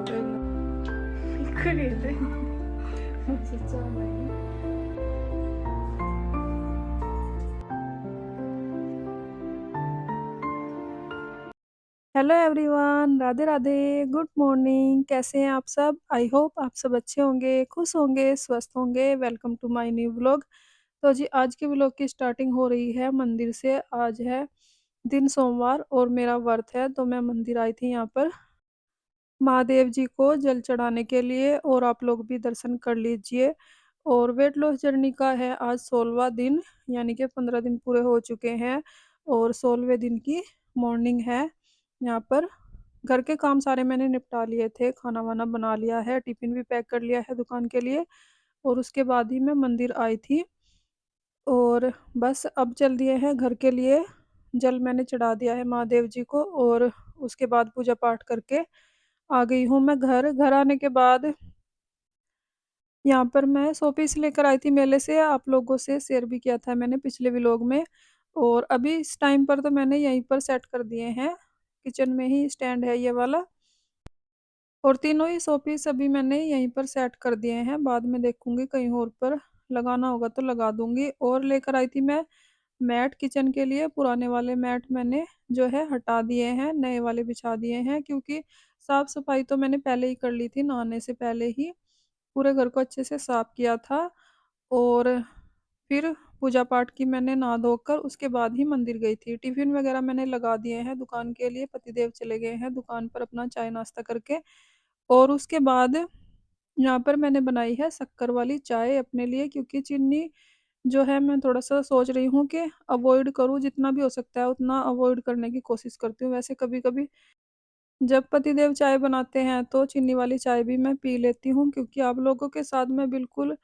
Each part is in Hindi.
그래 돼. 진짜 많이. Hello everyone, Radhe Radhe, good morning. कैसे हैं आप सब? आई होप आप सब अच्छे होंगे, खुश होंगे, स्वस्थ होंगे। Welcome to my new vlog. तो जी आज के व्लॉग की स्टार्टिंग हो रही है मंदिर से। आज है दिन सोमवार और मेरा व्रत है, तो मैं मंदिर आई थी यहाँ पर महादेव जी को जल चढ़ाने के लिए, और आप लोग भी दर्शन कर लीजिए। और वेट लॉस जर्नी का है आज 16वां दिन, यानी कि 15 दिन पूरे हो चुके हैं और 16वें दिन की मॉर्निंग है। यहाँ पर घर के काम सारे मैंने निपटा लिए थे, खाना वाना बना लिया है, टिफिन भी पैक कर लिया है दुकान के लिए, और उसके बाद ही मैं मंदिर आई थी। और बस अब चल दिए हैं घर के लिए। जल मैंने चढ़ा दिया है महादेव जी को, और उसके बाद पूजा पाठ करके आ गई हूँ मैं घर। घर आने के बाद यहाँ पर मैं शो पीस लेकर आई थी मेले से, आप लोगों से शेयर भी किया था मैंने पिछले व्लॉग में। और अभी इस टाइम पर तो मैंने यहीं पर सेट कर दिए हैं, किचन में ही स्टैंड है ये वाला, और तीनों ही शो पीस अभी मैंने यहीं पर सेट कर दिए हैं। बाद में देखूंगी कहीं और पर लगाना होगा तो लगा दूंगी। और लेकर आई थी मैं मैट किचन के लिए। पुराने वाले मैट मैंने जो है हटा दिए हैं, नए वाले बिछा दिए हैं, क्योंकि साफ सफाई तो मैंने पहले ही कर ली थी, नहाने से पहले ही पूरे घर को अच्छे से साफ किया था। और फिर पूजा पाठ की मैंने नहा धोकर, उसके बाद ही मंदिर गई थी। टिफिन वगैरह मैंने लगा दिए हैं दुकान के लिए, पतिदेव चले गए हैं दुकान पर अपना चाय नाश्ता करके। और उसके बाद यहाँ पर मैंने बनाई है शक्कर वाली चाय अपने लिए, क्योंकि चीनी जो है मैं थोड़ा सा सोच रही हूँ कि अवॉइड करूँ, जितना भी हो सकता है उतना अवॉइड करने की कोशिश करती हूँ। वैसे कभी कभी जब पतिदेव चाय बनाते हैं तो चीनी वाली चाय भी मैं पी लेती हूँ, क्योंकि आप लोगों के साथ मैं बिल्कुल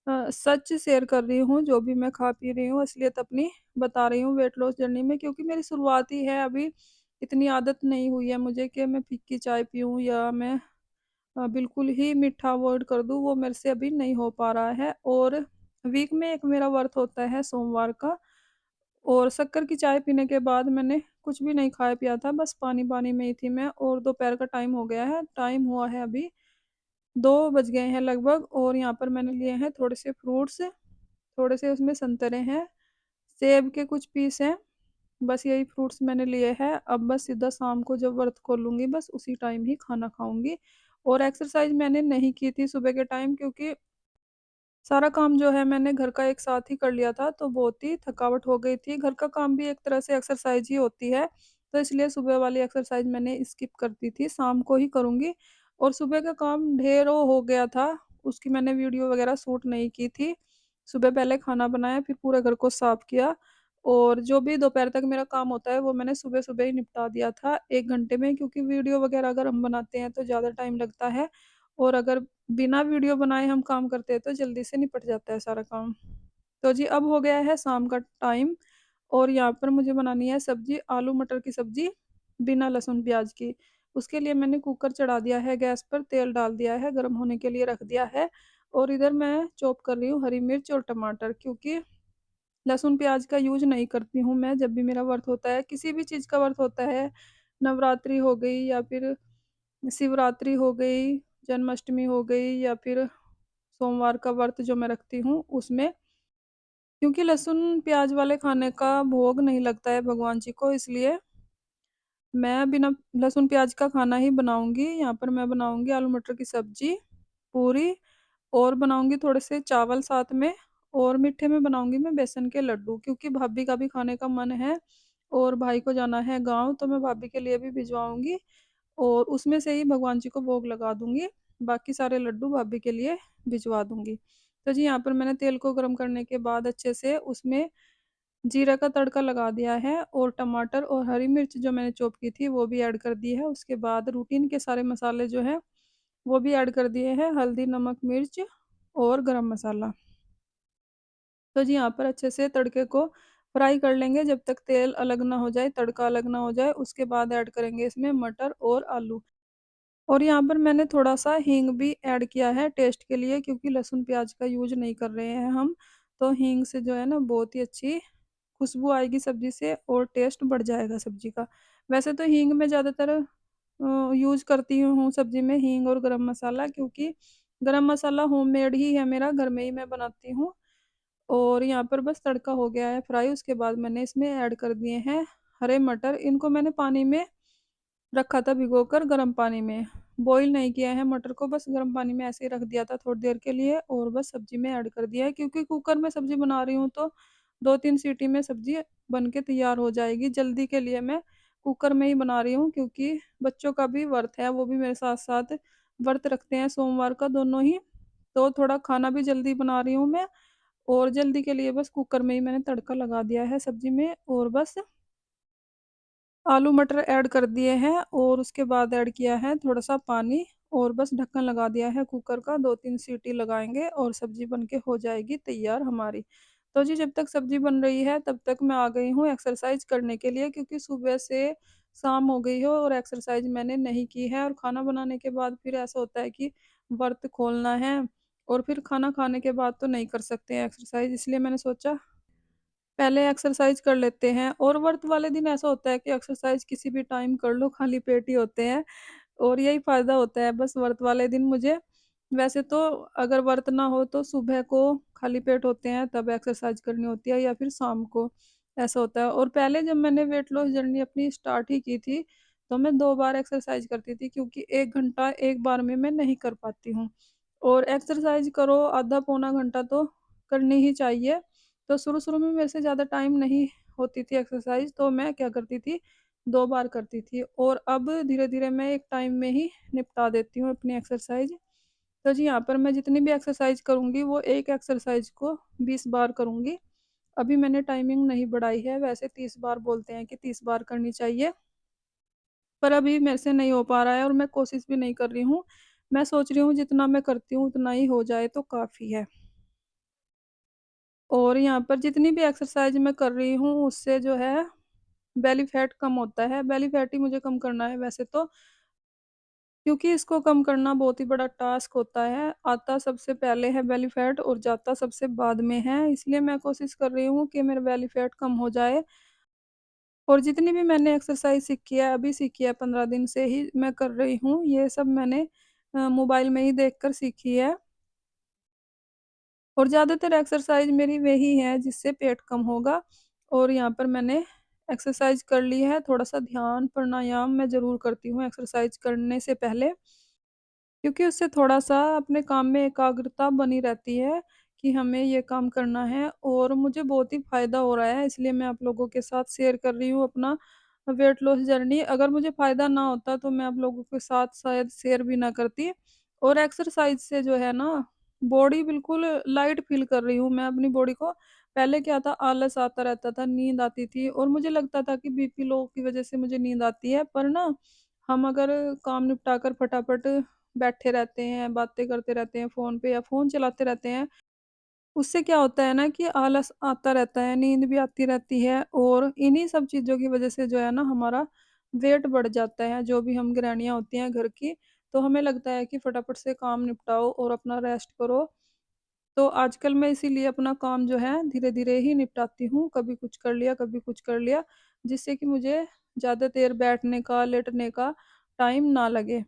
सच शेयर कर रही हूँ। जो भी मैं खा पी रही हूँ असलियत अपनी बता रही हूँ वेट लॉस जर्नी में, क्योंकि मेरी शुरुआत ही है अभी। इतनी आदत नहीं हुई है मुझे कि मैं फीकी चाय पीऊँ, या मैं बिल्कुल ही मीठा अवॉइड कर दूँ, वो मेरे से अभी नहीं हो पा रहा है। और वीक में एक मेरा व्रत होता है सोमवार का। और शक्कर की चाय पीने के बाद मैंने कुछ भी नहीं खाया पिया था, बस पानी पानी में ही थी मैं। और दोपहर का टाइम हो गया है, टाइम हुआ है अभी 2 बज गए हैं लगभग। और यहाँ पर मैंने लिए हैं थोड़े से फ्रूट्स, थोड़े से उसमें संतरे हैं, सेब के कुछ पीस हैं, बस यही फ्रूट्स मैंने लिए हैं। अब बस सीधा शाम को जब व्रत खोलूंगी बस उसी टाइम ही खाना खाऊंगी। और एक्सरसाइज मैंने नहीं की थी सुबह के टाइम, क्योंकि सारा काम जो है मैंने घर का एक साथ ही कर लिया था, तो बहुत ही थकावट हो गई थी। घर का काम भी एक तरह से एक्सरसाइज ही होती है, तो इसलिए सुबह वाली एक्सरसाइज मैंने स्किप कर दी थी, शाम को ही करूँगी। और सुबह का काम ढेरों हो गया था, उसकी मैंने वीडियो वगैरह शूट नहीं की थी। सुबह पहले खाना बनाया, फिर पूरे घर को साफ किया, और जो भी दोपहर तक मेरा काम होता है वो मैंने सुबह सुबह ही निपटा दिया था 1 घंटे में, क्योंकि वीडियो वगैरह अगर हम बनाते हैं तो ज़्यादा टाइम लगता है। और अगर बिना वीडियो बनाए हम काम करते हैं तो जल्दी से निपट जाता है सारा काम। तो जी अब हो गया है शाम का टाइम, और यहाँ पर मुझे बनानी है सब्जी, आलू मटर की सब्जी बिना लहसुन प्याज की। उसके लिए मैंने कुकर चढ़ा दिया है गैस पर, तेल डाल दिया है, गर्म होने के लिए रख दिया है। और इधर मैं चॉप कर रही हूँ हरी मिर्च और टमाटर, क्योंकि लहसुन प्याज का यूज नहीं करती हूँ मैं जब भी मेरा व्रत होता है, किसी भी चीज़ का व्रत होता है। नवरात्रि हो गई, या फिर शिवरात्रि हो गई, जन्माष्टमी हो गई, या फिर सोमवार का व्रत जो मैं रखती हूँ उसमें, क्योंकि लहसुन प्याज वाले खाने का भोग नहीं लगता है भगवान जी को, इसलिए मैं बिना लहसुन प्याज का खाना ही बनाऊंगी। यहाँ पर मैं बनाऊंगी आलू मटर की सब्जी, पूरी, और बनाऊंगी थोड़े से चावल साथ में। और मीठे में बनाऊंगी मैं बेसन के लड्डू, क्योंकि भाभी का भी खाने का मन है, और भाई को जाना है गांव, तो मैं भाभी के लिए भी भिजवाऊंगी, और उसमें से ही भगवान जी को भोग लगा दूंगी। बाकी सारे लड्डू भाभी के लिए भिजवा दूंगी। तो जी यहाँ पर मैंने तेल को गर्म करने के बाद अच्छे से उसमें जीरा का तड़का लगा दिया है, और टमाटर और हरी मिर्च जो मैंने चॉप की थी वो भी ऐड कर दी है। उसके बाद रूटीन के सारे मसाले जो है वो भी ऐड कर दिए हैं, हल्दी नमक मिर्च और गरम मसाला। तो जी यहाँ पर अच्छे से तड़के को फ्राई कर लेंगे जब तक तेल अलग ना हो जाए, तड़का अलग ना हो जाए। उसके बाद ऐड करेंगे इसमें मटर और आलू। और यहाँ पर मैंने थोड़ा सा हींग भी ऐड किया है टेस्ट के लिए, क्योंकि लहसुन प्याज का यूज नहीं कर रहे हैं हम, तो हींग से जो है ना बहुत ही अच्छी खुशबू आएगी सब्जी से, और टेस्ट बढ़ जाएगा सब्जी का। वैसे तो हींग में ज़्यादातर यूज़ करती हूँ सब्ज़ी में हींग और गरम मसाला, क्योंकि गरम मसाला होममेड ही है मेरा, घर में ही मैं बनाती हूँ। और यहाँ पर बस तड़का हो गया है फ्राई, उसके बाद मैंने इसमें ऐड कर दिए हैं हरे मटर। इनको मैंने पानी में रखा था भिगोकर, गर्म पानी में। बॉईल नहीं किया है मटर को, बस गर्म पानी में ऐसे ही रख दिया था थोड़ी देर के लिए, और बस सब्जी में ऐड कर दिया है, क्योंकि कुकर में सब्जी बना रही हूँ तो 2-3 सीटी में सब्जी बन के तैयार हो जाएगी। जल्दी के लिए मैं कुकर में ही बना रही हूँ, क्योंकि बच्चों का भी व्रत है, वो भी मेरे साथ साथ व्रत रखते हैं सोमवार का, दोनों ही। तो थोड़ा खाना भी जल्दी बना रही हूँ मैं, और जल्दी के लिए बस कुकर में ही मैंने तड़का लगा दिया है सब्जी में, और बस आलू मटर ऐड कर दिए हैं, और उसके बाद ऐड किया है थोड़ा सा पानी, और बस ढक्कन लगा दिया है कुकर का। 2-3 सीटी लगाएंगे और सब्जी बन के हो जाएगी तैयार हमारी। तो जी जब तक सब्जी बन रही है तब तक मैं आ गई हूँ एक्सरसाइज करने के लिए, क्योंकि सुबह से शाम हो गई हो और एक्सरसाइज मैंने नहीं की है। और खाना बनाने के बाद फिर ऐसा होता है कि व्रत खोलना है, और फिर खाना खाने के बाद तो नहीं कर सकते हैं एक्सरसाइज, इसलिए मैंने सोचा पहले एक्सरसाइज कर लेते हैं। और व्रत वाले दिन ऐसा होता है कि एक्सरसाइज किसी भी टाइम कर लो, खाली पेट ही होते हैं, और यही फ़ायदा होता है बस व्रत वाले दिन मुझे। वैसे तो अगर व्रत ना हो तो सुबह को खाली पेट होते हैं तब एक्सरसाइज करनी होती है, या फिर शाम को, ऐसा होता है। और पहले जब मैंने वेट लॉस जर्नी अपनी स्टार्ट ही की थी, तो मैं 2 बार एक्सरसाइज करती थी, क्योंकि 1 घंटा एक बार में मैं नहीं कर पाती हूँ। और एक्सरसाइज करो आधा पौना घंटा तो करनी ही चाहिए। तो शुरू-शुरू में मेरे से ज़्यादा टाइम नहीं होती थी एक्सरसाइज, तो मैं क्या करती थी, 2 बार करती थी, और अब धीरे-धीरे मैं एक टाइम में ही निपटा देती हूँ अपनी एक्सरसाइज। तो जी यहाँ पर मैं जितनी भी एक्सरसाइज करूँगी वो एक एक्सरसाइज को 20 बार करूँगी। अभी मैंने टाइमिंग नहीं बढ़ाई है, वैसे 30 बार बोलते हैं कि 30 बार करनी चाहिए, पर अभी मेरे से नहीं हो पा रहा है और मैं कोशिश भी नहीं कर रही हूँ। मैं सोच रही हूँ जितना मैं करती हूँ उतना ही हो जाए तो काफ़ी है। और यहाँ पर जितनी भी एक्सरसाइज मैं कर रही हूँ उससे जो है बेली फैट कम होता है। बेली फैट ही मुझे कम करना है वैसे तो, क्योंकि इसको कम करना बहुत ही बड़ा टास्क होता है। आता सबसे पहले है बेली फैट और जाता सबसे बाद में है। इसलिए मैं कोशिश कर रही हूँ कि मेरा बेली फैट कम हो जाए। और जितनी भी मैंने एक्सरसाइज सीखी है, अभी सीखी है 15 दिन से ही मैं कर रही हूँ। ये सब मैंने मोबाइल में ही देखकर सीखी है। और ज़्यादातर एक्सरसाइज मेरी वही है जिससे पेट कम होगा। और यहाँ पर मैंने एक्सरसाइज कर ली है, थोड़ा-सा ध्यान प्राणायाम मैं ज़रूर करती हूँ एक्सरसाइज करने से पहले। क्योंकि उससे थोड़ा-सा अपने काम में एकाग्रता बनी रहती है कि हमें ये काम करना है, और मुझे बहुत ही फ़ायदा हो रहा है, इसलिए मैं आप लोगों के साथ शेयर कर रही हूँ अपना वेट लॉस जर्नी। अगर मुझे फ़ायदा ना होता तो मैं आप लोगों के साथ शायद शेयर भी ना करती। और एक्सरसाइज से जो है ना, बॉडी बिल्कुल लाइट फ़ील कर रही हूँ मैं अपनी बॉडी को। पहले क्या था, आलस आता रहता था, नींद आती थी, और मुझे लगता था कि बीपी लो की वज़ह से मुझे नींद आती है, पर ना हम अगर काम निपटा कर फटाफट बैठे रहते हैं, बातें करते रहते हैं फ़ोन पे या फ़ोन चलाते रहते हैं, उससे क्या होता है ना कि आलस आता रहता है, नींद भी आती रहती है, और इन्हीं सब चीज़ों की वज़ह से जो है ना हमारा वेट बढ़ जाता है। जो भी हम गृहिणियाँ होती हैं घर की, तो हमें लगता है कि फटाफट से काम निपटाओ और अपना रेस्ट करो। तो आजकल मैं इसीलिए अपना काम जो है धीरे-धीरे ही निपटाती हूँ, कभी कुछ कर लिया, कभी कुछ कर लिया, जिससे कि मुझे ज़्यादा देर बैठने का, लेटने का टाइम ना लगे।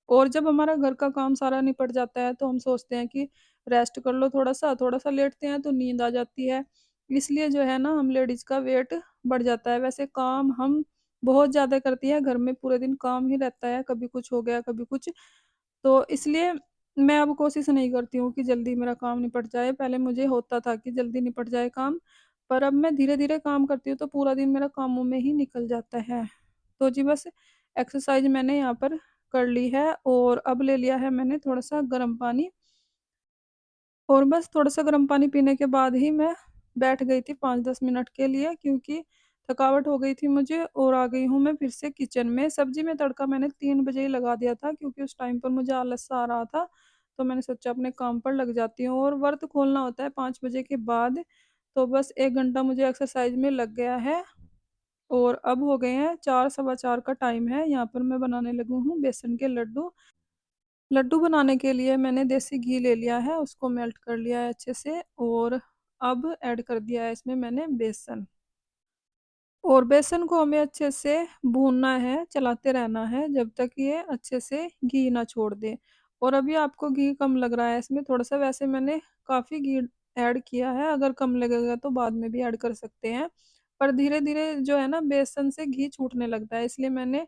और जब हमारा घर का काम सारा निपट जाता है तो हम सोचते हैं कि रेस्ट कर लो थोड़ा-सा, थोड़ा-सा लेटते हैं तो नींद आ जाती है। इसलिए जो है ना हम लेडीज़ का वेट बढ़ जाता है। वैसे काम हम बहुत ज़्यादा करती हैं, घर में पूरे दिन काम ही रहता है, कभी कुछ हो गया, कभी कुछ। तो इसलिए मैं अब कोशिश नहीं करती हूँ कि जल्दी मेरा काम निपट जाए। पहले मुझे होता था कि जल्दी निपट जाए काम, पर अब मैं धीरे-धीरे काम करती हूँ तो पूरा दिन मेरा कामों में ही निकल जाता है। तो जी बस एक्सरसाइज़ मैंने यहाँ पर कर ली है, और अब ले लिया है मैंने थोड़ा-सा गर्म पानी, और बस थोड़ा-सा गर्म पानी पीने के बाद ही मैं बैठ गई थी 5-10 मिनट के लिए, क्योंकि थकावट हो गई थी मुझे, और आ गई हूँ मैं फिर से किचन में। सब्ज़ी में तड़का मैंने 3 बजे ही लगा दिया था, क्योंकि उस टाइम पर मुझे आलस सा आ रहा था, तो मैंने सोचा अपने काम पर लग जाती हूँ, और व्रत खोलना होता है 5 बजे के बाद, तो बस 1 घंटा मुझे एक्सरसाइज़ में लग गया है। और अब हो गए हैं 4 सवा 4 का टाइम है, यहाँ पर मैं बनाने लगी हूँ बेसन के लड्डू। लड्डू बनाने के लिए मैंने देसी घी ले लिया है, उसको मेल्ट कर लिया है अच्छे से, और अब ऐड कर दिया है इसमें मैंने बेसन। और बेसन को हमें अच्छे से भूनना है, चलाते रहना है जब तक ये अच्छे से घी ना छोड़ दे। और अभी आपको घी कम लग रहा है इसमें थोड़ा-सा, वैसे मैंने काफ़ी घी ऐड किया है, अगर कम लगेगा तो बाद में भी ऐड कर सकते हैं। पर धीरे-धीरे जो है ना बेसन से घी छूटने लगता है, इसलिए मैंने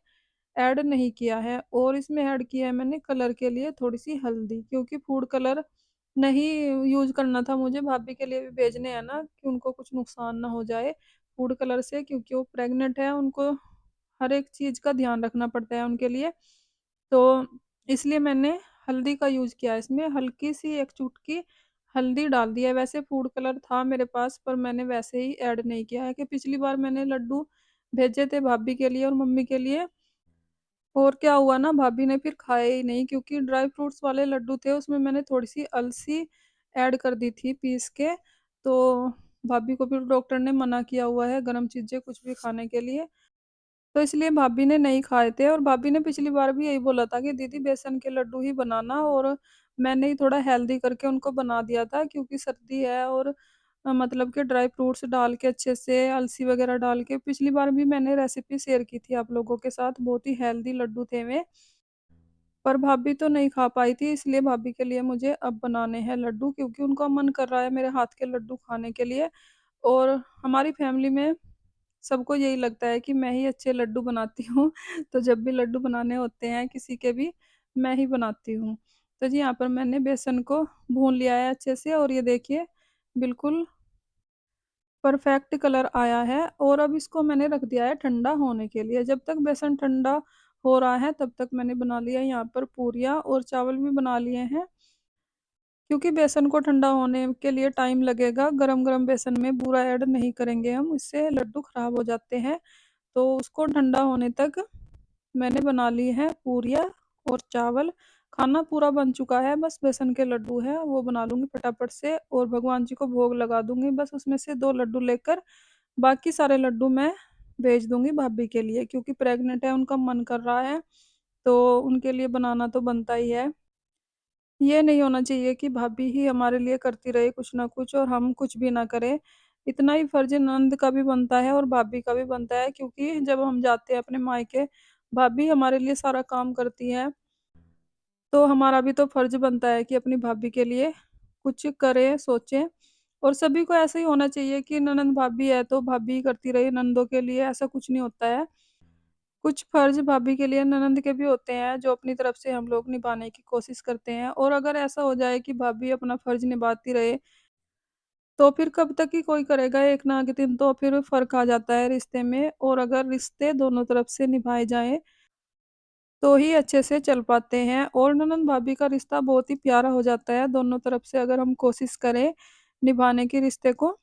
ऐड नहीं किया है। और इसमें ऐड किया है मैंने कलर के लिए थोड़ी-सी हल्दी, क्योंकि फूड कलर नहीं यूज़ करना था मुझे, भाभी के लिए भी भेजने हैं ना कि उनको कुछ नुकसान ना हो जाए फूड कलर से, क्योंकि वो प्रेग्नेंट है, उनको हर एक चीज़ का ध्यान रखना पड़ता है उनके लिए। तो इसलिए मैंने हल्दी का यूज़ किया है इसमें, हल्की-सी 1 चुटकी हल्दी डाल दी है। वैसे फूड कलर था मेरे पास, पर मैंने वैसे ही ऐड नहीं किया है कि पिछली बार मैंने लड्डू भेजे थे भाभी के लिए और मम्मी के लिए, और क्या हुआ ना भाभी ने फिर खाए ही नहीं, क्योंकि ड्राई फ्रूट्स वाले लड्डू थे, उसमें मैंने थोड़ी-सी अलसी ऐड कर दी थी पीस के। तो भाभी को फिर डॉक्टर ने मना किया हुआ है गरम चीज़ें कुछ भी खाने के लिए। तो इसलिए भाभी ने नहीं खाए थे, और भाभी ने पिछली बार भी यही बोला था कि दीदी बेसन के लड्डू ही बनाना, और मैंने ही थोड़ा हेल्दी करके उनको बना दिया था, क्योंकि सर्दी है। और मतलब कि ड्राई फ्रूट्स डाल के अच्छे से अलसी वगैरह डाल के पिछली बार भी मैंने रेसिपी शेयर की थी आप लोगों के साथ, बहुत ही हेल्दी लड्डू थे वे। पर भाभी तो नहीं खा पाई थी, इसलिए भाभी के लिए मुझे अब बनाने हैं लड्डू, क्योंकि उनका मन कर रहा है मेरे हाथ के लड्डू खाने के लिए। और हमारी फैमिली में सबको यही लगता है कि मैं ही अच्छे लड्डू बनाती हूँ। तो जब भी लड्डू बनाने होते हैं किसी के भी, मैं ही बनाती हूँ। तो जी यहाँ पर मैंने बेसन को भून लिया है अच्छे से, और ये देखिए बिल्कुल परफेक्ट कलर आया है। और अब इसको मैंने रख दिया है ठंडा होने के लिए। जब तक बेसन ठंडा हो रहा है तब तक मैंने बना लिया यहाँ पर पूरियाँ, और चावल भी बना लिए हैं। क्योंकि बेसन को ठंडा होने के लिए टाइम लगेगा, गरम-गरम बेसन में बूरा ऐड नहीं करेंगे हम, इससे लड्डू खराब हो जाते हैं। तो उसको ठंडा होने तक मैंने बना ली है पूरियाँ और चावल। खाना पूरा बन चुका है, बस बेसन के लड्डू हैं, वो बना लूँगी फटाफट से और भगवान जी को भोग लगा दूँगी। बस उसमें से 2 लड्डू लेकर बाकी सारे लड्डू मैं भेज दूँगी भाभी के लिए, क्योंकि प्रेग्नेंट है, उनका मन कर रहा है, तो उनके लिए बनाना तो बनता ही है। ये नहीं होना चाहिए कि भाभी ही हमारे लिए करती रहे कुछ ना कुछ और हम कुछ भी ना करें। इतना ही फर्ज़ ननद का भी बनता है और भाभी का भी बनता है, क्योंकि जब हम जाते हैं अपने मायके, भाभी हमारे लिए सारा काम करती हैं। तो हमारा भी तो फर्ज़ बनता है कि अपनी भाभी के लिए कुछ करें, सोचें। और सभी को ऐसा ही होना चाहिए कि ननंद भाभी है तो भाभी ही करती रहे ननदों के लिए, ऐसा कुछ नहीं होता है। कुछ फर्ज़ भाभी के लिए ननंद के भी होते हैं, जो अपनी तरफ से हम लोग निभाने की कोशिश करते हैं। और अगर ऐसा हो जाए कि भाभी अपना फर्ज़ निभाती रहे, तो फिर कब तक ही कोई करेगा, एक ना एक दिन तो फिर फ़र्क आ जाता है रिश्ते में। और अगर रिश्ते दोनों तरफ से निभाए जाएँ, तो ही अच्छे से चल पाते हैं, और ननंद-भाभी का रिश्ता बहुत ही प्यारा हो जाता है, दोनों तरफ से अगर हम कोशिश करें निभाने की रिश्ते को।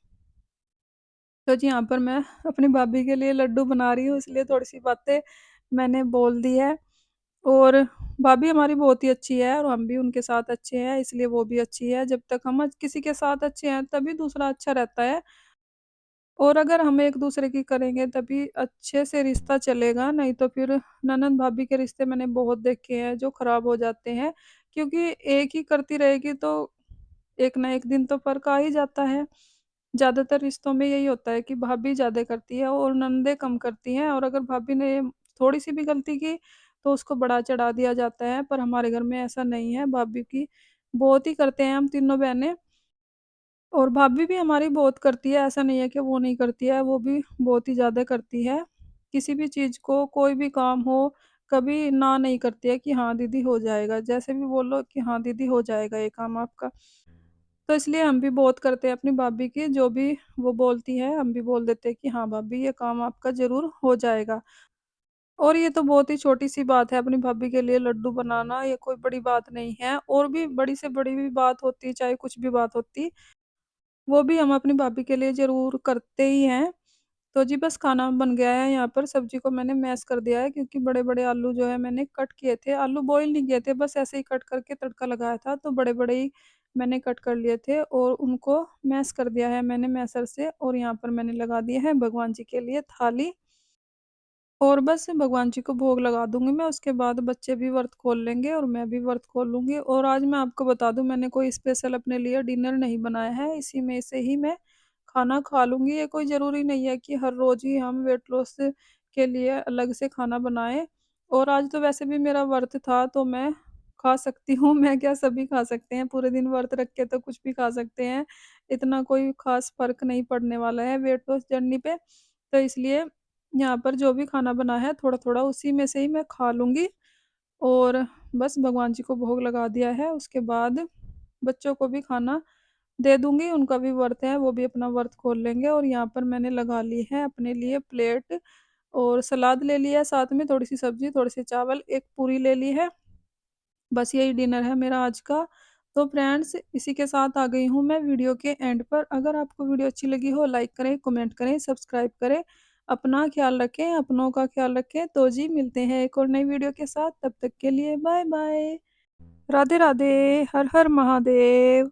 तो जी, यहाँ पर मैं अपनी भाभी के लिए लड्डू बना रही हूँ, इसलिए थोड़ी-सी बातें मैंने बोल दी है। और भाभी हमारी बहुत ही अच्छी है और हम भी उनके साथ अच्छे हैं, इसलिए वो भी अच्छी है। जब तक हम किसी के साथ अच्छे हैं, तभी दूसरा अच्छा रहता है। और अगर हम एक-दूसरे की करेंगे तभी अच्छे से रिश्ता चलेगा, नहीं तो फिर ननंद-भाभी के रिश्ते मैंने बहुत देखे हैं जो खराब हो जाते हैं। क्योंकि एक ही करती रहेगी तो एक ना एक दिन तो फ़र्क आ ही जाता है। ज़्यादातर रिश्तों में यही होता है कि भाभी ज़्यादा करती है और ननदें कम करती हैं, और अगर भाभी ने थोड़ी-सी भी गलती की तो उसको बढ़ा-चढ़ा दिया जाता है। पर हमारे घर में ऐसा नहीं है, भाभी की बहुत ही करते हैं हम तीनों बहनें। और भाभी भी हमारी बहुत करती है, ऐसा नहीं है कि वो नहीं करती है, वो भी बहुत ही ज़्यादा करती है। किसी भी चीज़ को, कोई भी काम हो, कभी ना नहीं करती है कि हाँ दीदी हो जाएगा, जैसे भी बोलो कि हाँ दीदी हो जाएगा ये काम आपका। तो इसलिए हम भी बहुत करते हैं अपनी भाभी की, जो भी वो बोलती है हम भी बोल देते हैं कि हाँ भाभी ये काम आपका ज़रूर हो जाएगा। और ये तो बहुत ही छोटी-सी बात है अपनी भाभी के लिए लड्डू बनाना, ये कोई बड़ी बात नहीं है। और भी बड़ी से बड़ी भी बात होती, चाहे कुछ भी बात होती, वो भी हम अपनी भाभी के लिए ज़रूर करते ही हैं। तो जी बस खाना बन गया है, यहाँ पर सब्ज़ी को मैंने मैश कर दिया है, क्योंकि बड़े-बड़े आलू जो है मैंने कट किए थे। आलू बॉयल नहीं किए थे, बस ऐसे ही कट करके तड़का लगाया था, तो बड़े-बड़े ही मैंने कट कर लिए थे और उनको मैश कर दिया है मैंने मैशर से। और यहाँ पर मैंने लगा दिया है भगवान जी के लिए थाली, और बस भगवान जी को भोग लगा दूँगी मैं, उसके बाद बच्चे भी व्रत खोल लेंगे और मैं भी व्रत खोल लूँगी। और आज मैं आपको बता दूँ, मैंने कोई स्पेशल अपने लिए डिनर नहीं बनाया है, इसी में से ही मैं खाना खा लूँगी, ये कोई ज़रूरी नहीं है कि हर रोज़ ही हम वेट लॉस के लिए अलग से खाना बनाएँ। और आज तो वैसे भी मेरा व्रत था तो मैं खा सकती हूँ, मैं क्या सभी खा सकते हैं, पूरे दिन व्रत रख के तो कुछ भी खा सकते हैं। इतना कोई ख़ास फ़र्क नहीं पड़ने वाला है वेट लॉस जर्नी पे। तो इसलिए यहाँ पर जो भी खाना बना है थोड़ा-थोड़ा उसी में से ही मैं खा लूँगी और बस भगवान जी को भोग लगा दिया है, उसके बाद बच्चों को भी खाना दे दूँगी, उनका भी व्रत है, वो भी अपना व्रत खोल लेंगे। और यहाँ पर मैंने लगा ली है अपने लिए प्लेट और सलाद ले लिया है, साथ में थोड़ी-सी सब्ज़ी, थोड़े-से चावल, एक पूरी ले ली है। बस यही डिनर है मेरा आज का। तो फ्रेंड्स इसी के साथ आ गई हूँ मैं वीडियो के एंड पर। अगर आपको वीडियो अच्छी लगी हो लाइक करें, कमेंट करें, सब्सक्राइब करें। अपना ख़्याल रखें, अपनों का ख़्याल रखें। तो जी मिलते हैं एक और नई वीडियो के साथ, तब तक के लिए बाय-बाय। राधे-राधे, हर हर महादेव।